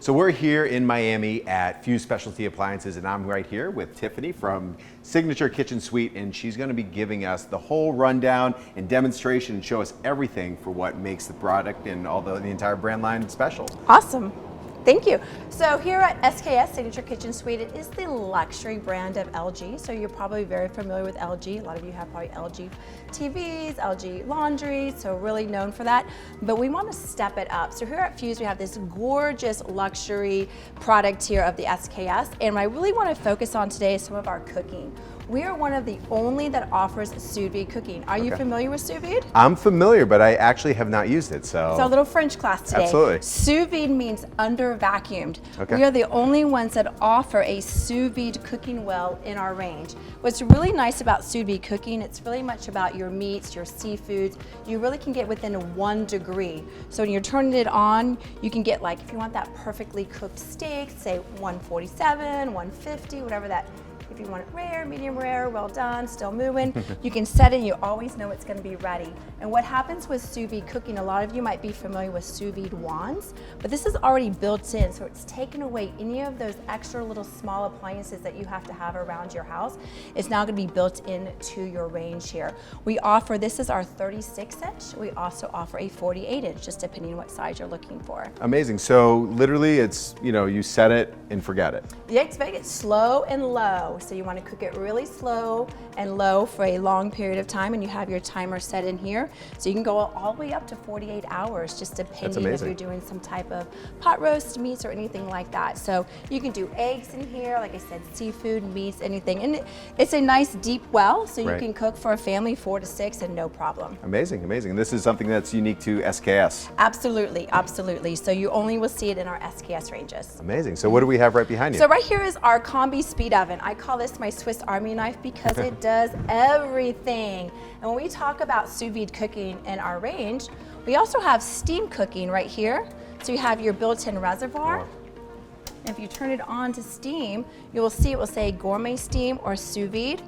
So we're here in Miami at Fuse Specialty Appliances, and I'm right here with Tiffany from Signature Kitchen Suite, and she's going to be giving us the whole rundown and demonstration and show us everything for what makes the product and all the entire brand line special. Awesome. Thank you. So here at SKS, Signature Kitchen Suite, it is the luxury brand of LG. So you're probably very familiar with LG. A lot of you have probably LG TVs, LG laundry, so really known for that. But we want to step it up. So here at Fuse, we have this gorgeous luxury product here of the SKS. And what I really want to focus on today is some of our cooking. We are one of the only that offers sous vide cooking. Are you familiar with sous vide? I'm familiar, but I actually have not used it, so. It's our little French class today. Absolutely. Sous vide means under vacuumed. Okay. We are the only ones that offer a sous vide cooking well in our range. What's really nice about sous vide cooking, it's really much about your meats, your seafoods. You really can get within 1 degree. So when you're turning it on, you can get, like, if you want that perfectly cooked steak, say 147, 150, whatever that. If you want it rare, medium rare, well done, still moving, you can set it and you always know it's going to be ready. And what happens with sous vide cooking, a lot of you might be familiar with sous vide wands, but this is already built in, so it's taken away any of those extra little small appliances that you have to have around your house. It's now going to be built into your range here. We offer, this is our 36-inch. We also offer a 48-inch, just depending on what size you're looking for. Amazing. So literally it's, you know, you set it and forget it. Yeah, expect it slow and low. So you want to cook it really slow and low for a long period of time, and you have your timer set in here. So you can go all the way up to 48 hours, just depending if you're doing some type of pot roast meats or anything like that. So you can do eggs in here, like I said, seafood, meats, anything. And it's a nice deep well, so you can cook for a family 4 to 6 and no problem. Amazing, amazing. This is something that's unique to SKS. Absolutely, absolutely. So you only will see it in our SKS ranges. Amazing. So what do we have right behind you? So right here is our Combi Speed Oven. I call this my Swiss Army knife because it does everything. And when we talk about sous vide cooking in our range, we also have steam cooking right here. So you have your built-in reservoir. If you turn it on to steam, you will see it will say gourmet steam or sous vide.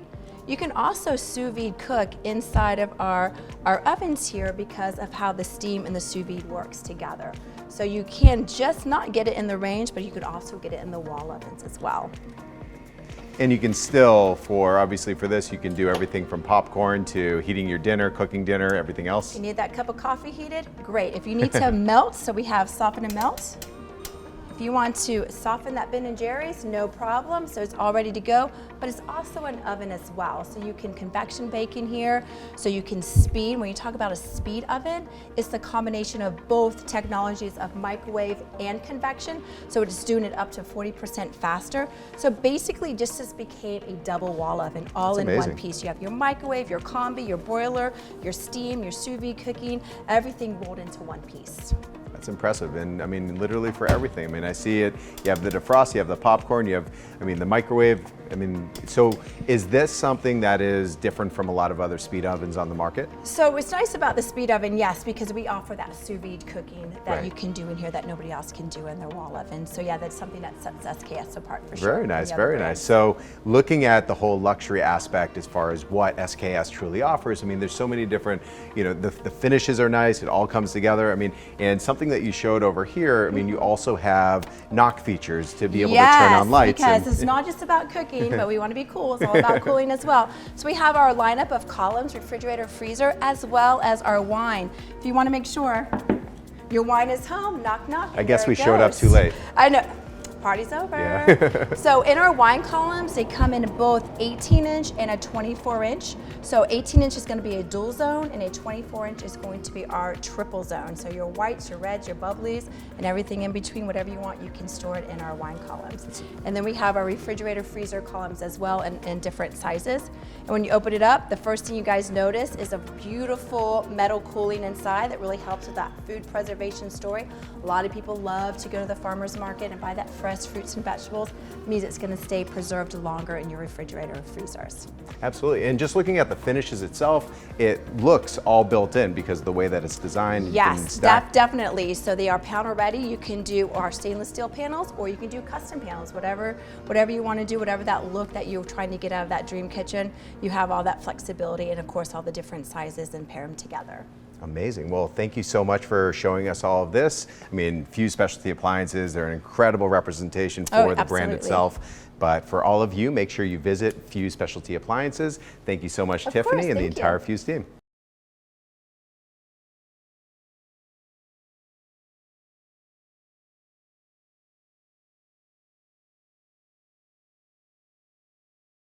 You can also sous vide cook inside of our ovens here because of how the steam and the sous vide works together. So you can just not get it in the range, but you could also get it in the wall ovens as well. And you can still, obviously for this, you can do everything from popcorn to heating your dinner, cooking dinner, everything else. You need that cup of coffee heated? Great. If you need to melt, so we have soften and melt. If you want to soften that Ben & Jerry's, no problem. So it's all ready to go, but it's also an oven as well. So you can convection bake in here, so you can speed. When you talk about a speed oven, it's the combination of both technologies of microwave and convection. So it's doing it up to 40% faster. So basically just became a double wall oven, all in one piece. You have your microwave, your combi, your broiler, your steam, your sous vide cooking, everything rolled into one piece. That's impressive, and I mean, literally for everything. I mean, I see it, you have the defrost, you have the popcorn, you have, I mean, the microwave. I mean, so is this something that is different from a lot of other speed ovens on the market? So what's nice about the speed oven, yes, because we offer that sous vide cooking that you can do in here that nobody else can do in their wall oven. So yeah, that's something that sets SKS apart for sure. Very nice, very nice. So looking at the whole luxury aspect as far as what SKS truly offers, I mean, there's so many different, you know, the finishes are nice, it all comes together. I mean, and something that you showed over here, I mean, you also have knock features to be able to turn on lights. Because it's not just about cooking, but we want to be cool. It's all about cooling as well. So we have our lineup of columns, refrigerator, freezer, as well as our wine. If you want to make sure your wine is home, knock, knock. I guess we showed up too late. I know. Party's over. Yeah. So in our wine columns, they come in both 18-inch and a 24-inch. So 18-inch is going to be a dual zone, and a 24-inch is going to be our triple zone. So your whites, your reds, your bubblies, and everything in between, whatever you want, you can store it in our wine columns. And then we have our refrigerator, freezer columns as well in different sizes. And when you open it up, the first thing you guys notice is a beautiful metal cooling inside that really helps with that food preservation story. A lot of people love to go to the farmer's market and buy that fresh fruits and vegetables. It means it's going to stay preserved longer in your refrigerator or freezers. Absolutely, and just looking at the finishes itself, it looks all built in because of the way that it's designed. Yes, definitely. So they are panel ready. You can do our stainless steel panels, or you can do custom panels, whatever you want to do, whatever that look that you're trying to get out of that dream kitchen. You have all that flexibility, and of course all the different sizes and pair them together. Amazing. Well, thank you so much for showing us all of this. I mean, Fuse Specialty Appliances, they're an incredible representation for the brand absolutely. itself. But for all of you, make sure you visit Fuse Specialty Appliances. Thank you so much, Of Tiffany, course, and the thank you. entire Fuse team.